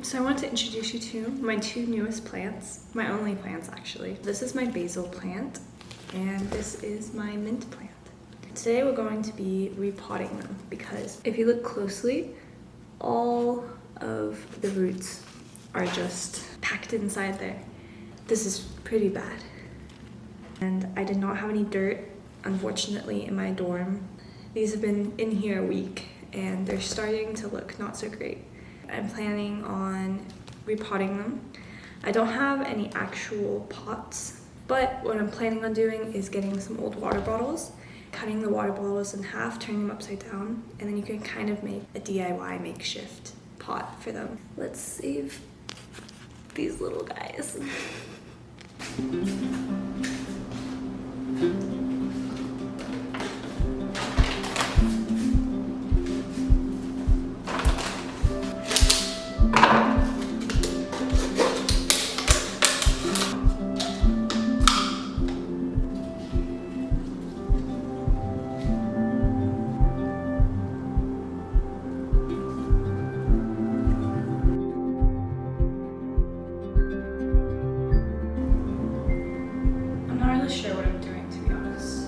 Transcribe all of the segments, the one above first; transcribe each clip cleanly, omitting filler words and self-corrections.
So I want to introduce you to my two newest plants, my only plants actually. This is my basil plant and this is my mint plant. Today we're going to be repotting them because if you look closely, all of the roots are just packed inside there. This is pretty bad. And I did not have any dirt, unfortunately, in my dorm. These have been in here a week and they're starting to look not so great. I'm planning on repotting them. I don't have any actual pots, but what I'm planning on doing is getting some old water bottles, cutting the water bottles in half, turning them upside down, and then you can kind of make a DIY makeshift pot for them. Let's save these little guys. I'm not really sure what I'm doing, to be honest.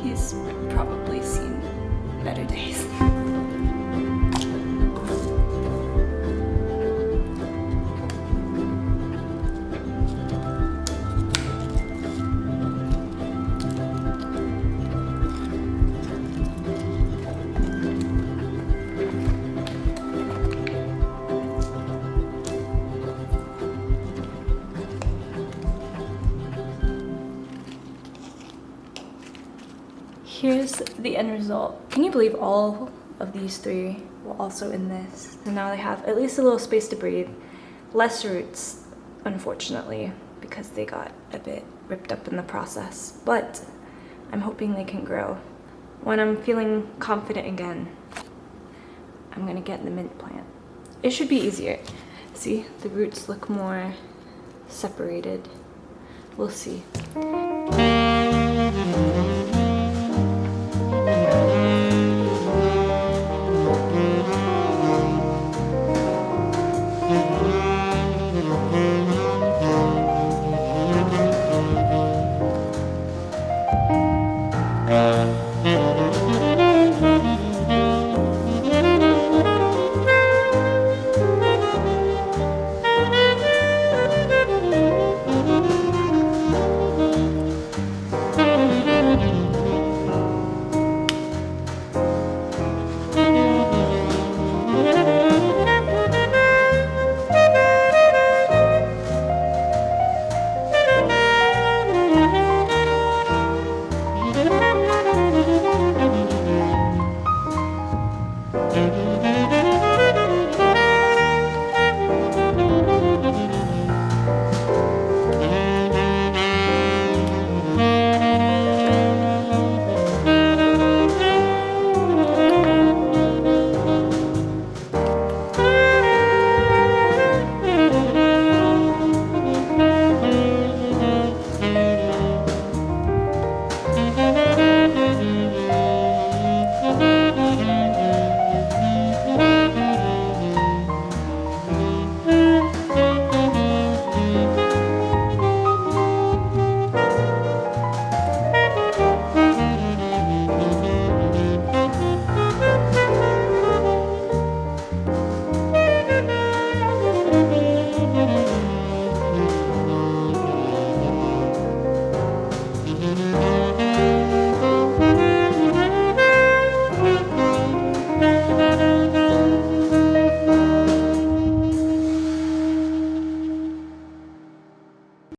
He's probably seen better days. Here's the end result. Can you believe all of these three were also in this? And now they have at least a little space to breathe. Less roots, unfortunately, because they got a bit ripped up in the process. But I'm hoping they can grow. When I'm feeling confident again, I'm gonna get the mint plant. It should be easier. See, the roots look more separated. We'll see.